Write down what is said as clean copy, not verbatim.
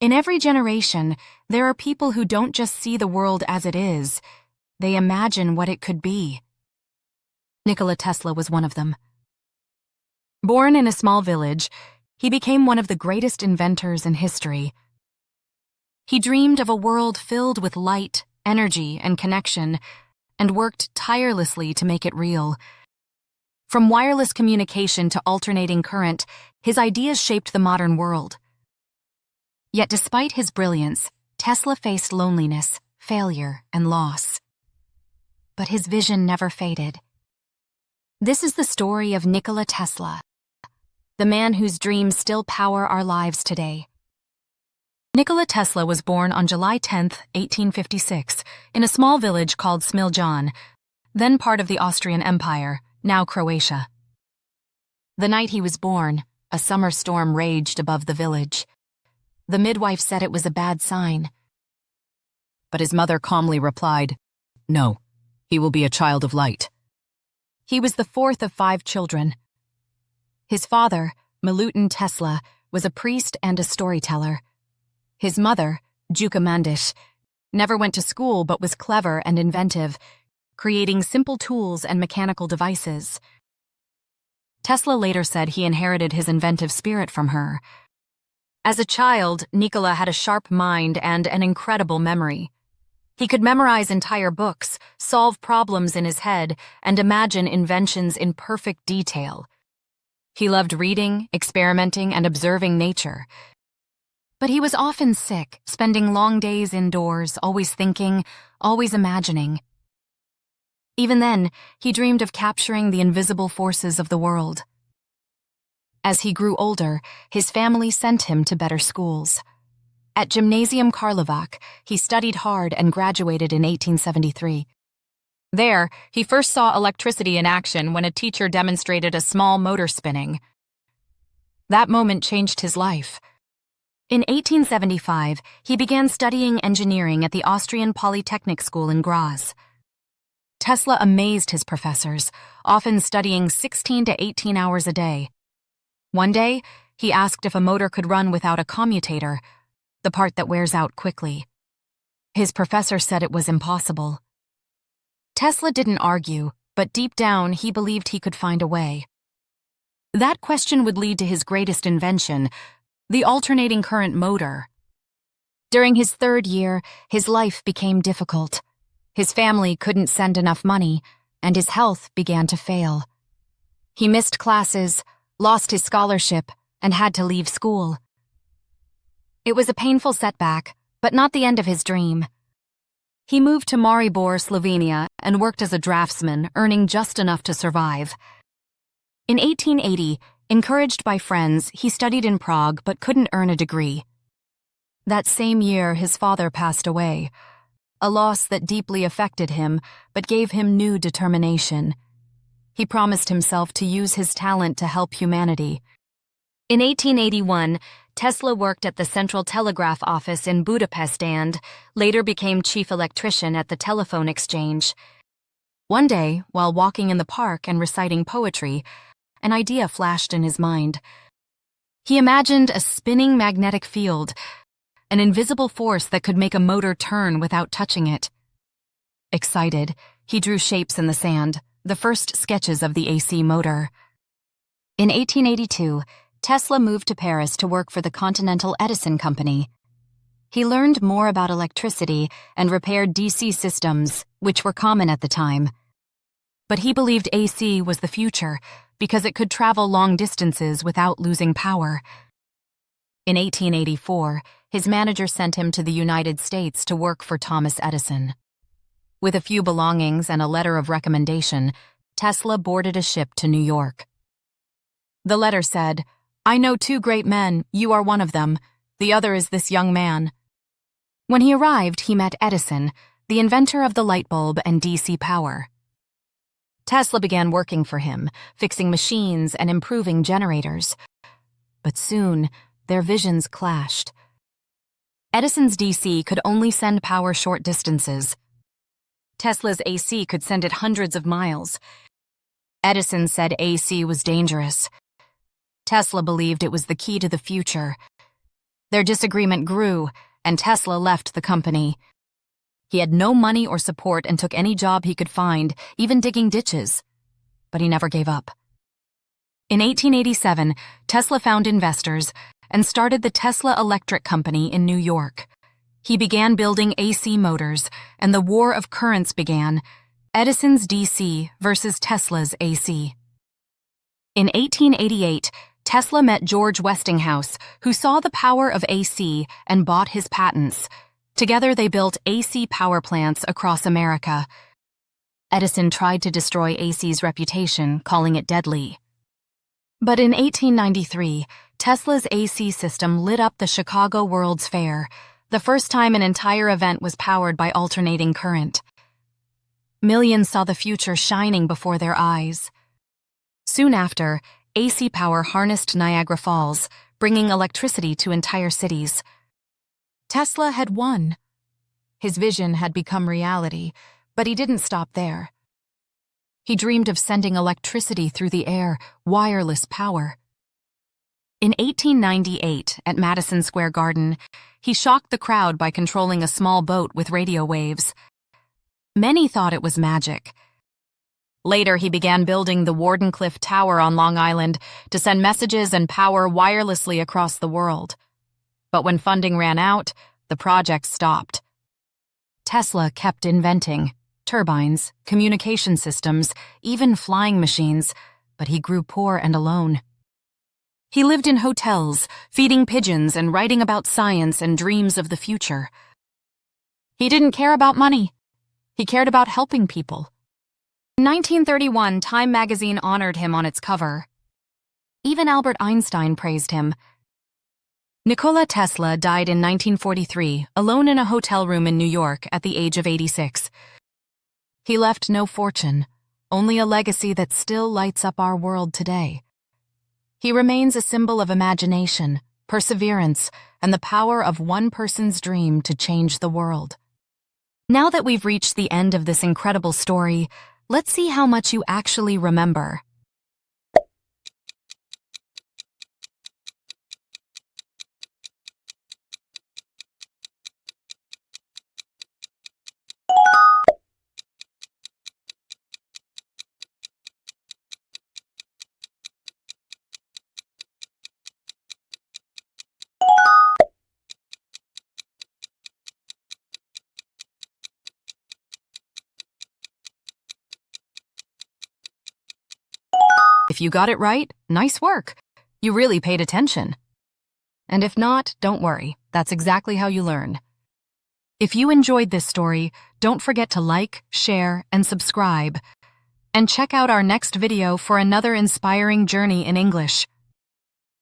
In every generation, there are people who don't just see the world as it is, they imagine what it could be. Nikola Tesla was one of them. Born in a small village, he became one of the greatest inventors in history. He dreamed of a world filled with light, energy, and connection, and worked tirelessly to make it real. From wireless communication to alternating current, his ideas shaped the modern world. Yet despite his brilliance, Tesla faced loneliness, failure, and loss. But his vision never faded. This is the story of Nikola Tesla, the man whose dreams still power our lives today. Nikola Tesla was born on July 10, 1856, in a small village called Smiljan, then part of the Austrian Empire, now Croatia. The night he was born, a summer storm raged above the village. The midwife said it was a bad sign. But his mother calmly replied, "No, he will be a child of light." He was the fourth of 5 children. His father, Milutin Tesla, was a priest and a storyteller. His mother, Juka Mandish, never went to school but was clever and inventive, creating simple tools and mechanical devices. Tesla later said he inherited his inventive spirit from her. As a child, Nikola had a sharp mind and an incredible memory. He could memorize entire books, solve problems in his head, and imagine inventions in perfect detail. He loved reading, experimenting, and observing nature. But he was often sick, spending long days indoors, always thinking, always imagining. Even then, he dreamed of capturing the invisible forces of the world. As he grew older, his family sent him to better schools. At Gymnasium Karlovac, he studied hard and graduated in 1873. There, he first saw electricity in action when a teacher demonstrated a small motor spinning. That moment changed his life. In 1875, he began studying engineering at the Austrian Polytechnic School in Graz. Tesla amazed his professors, often studying 16 to 18 hours a day. One day, he asked if a motor could run without a commutator, the part that wears out quickly. His professor said it was impossible. Tesla didn't argue, but deep down he believed he could find a way. That question would lead to his greatest invention, the alternating current motor. During his 3rd year, his life became difficult. His family couldn't send enough money, and his health began to fail. He missed classes, lost his scholarship, and had to leave school. It was a painful setback, but not the end of his dream. He moved to Maribor, Slovenia, and worked as a draftsman, earning just enough to survive. In 1880, encouraged by friends, he studied in Prague but couldn't earn a degree. That same year, his father passed away, a loss that deeply affected him but gave him new determination. He promised himself to use his talent to help humanity. In 1881, Tesla worked at the Central Telegraph Office in Budapest and later became chief electrician at the telephone exchange. One day, while walking in the park and reciting poetry, an idea flashed in his mind. He imagined a spinning magnetic field, an invisible force that could make a motor turn without touching it. Excited, he drew shapes in the sand, the first sketches of the AC motor. In 1882, Tesla moved to Paris to work for the Continental Edison Company. He learned more about electricity and repaired DC systems, which were common at the time. But he believed AC was the future because it could travel long distances without losing power. In 1884, his manager sent him to the United States to work for Thomas Edison. With a few belongings and a letter of recommendation, Tesla boarded a ship to New York. The letter said, "I know 2 great men, you are one of them. The other is this young man." When he arrived, he met Edison, the inventor of the light bulb and DC power. Tesla began working for him, fixing machines and improving generators. But soon, their visions clashed. Edison's DC could only send power short distances. Tesla's AC could send it hundreds of miles. Edison said AC was dangerous. Tesla believed it was the key to the future. Their disagreement grew, and Tesla left the company. He had no money or support and took any job he could find, even digging ditches. But he never gave up. In 1887, Tesla found investors and started the Tesla Electric Company in New York. He began building AC motors, and the war of currents began, Edison's DC versus Tesla's AC. In 1888, Tesla met George Westinghouse, who saw the power of AC and bought his patents. Together they built AC power plants across America. Edison tried to destroy AC's reputation, calling it deadly. But in 1893, Tesla's AC system lit up the Chicago World's Fair, the first time an entire event was powered by alternating current. Millions saw the future shining before their eyes. Soon after, AC power harnessed Niagara Falls, bringing electricity to entire cities. Tesla had won. His vision had become reality, but he didn't stop there. He dreamed of sending electricity through the air, wireless power. In 1898, at Madison Square Garden, he shocked the crowd by controlling a small boat with radio waves. Many thought it was magic. Later, he began building the Wardenclyffe Tower on Long Island to send messages and power wirelessly across the world. But when funding ran out, the project stopped. Tesla kept inventing turbines, communication systems, even flying machines, but he grew poor and alone. He lived in hotels, feeding pigeons and writing about science and dreams of the future. He didn't care about money. He cared about helping people. In 1931, Time magazine honored him on its cover. Even Albert Einstein praised him. Nikola Tesla died in 1943, alone in a hotel room in New York at the age of 86. He left no fortune, only a legacy that still lights up our world today. He remains a symbol of imagination, perseverance, and the power of one person's dream to change the world. Now that we've reached the end of this incredible story, let's see how much you actually remember. If you got it right, nice work. You really paid attention. And if not, don't worry. That's exactly how you learn. If you enjoyed this story, don't forget to like, share, and subscribe. And check out our next video for another inspiring journey in English.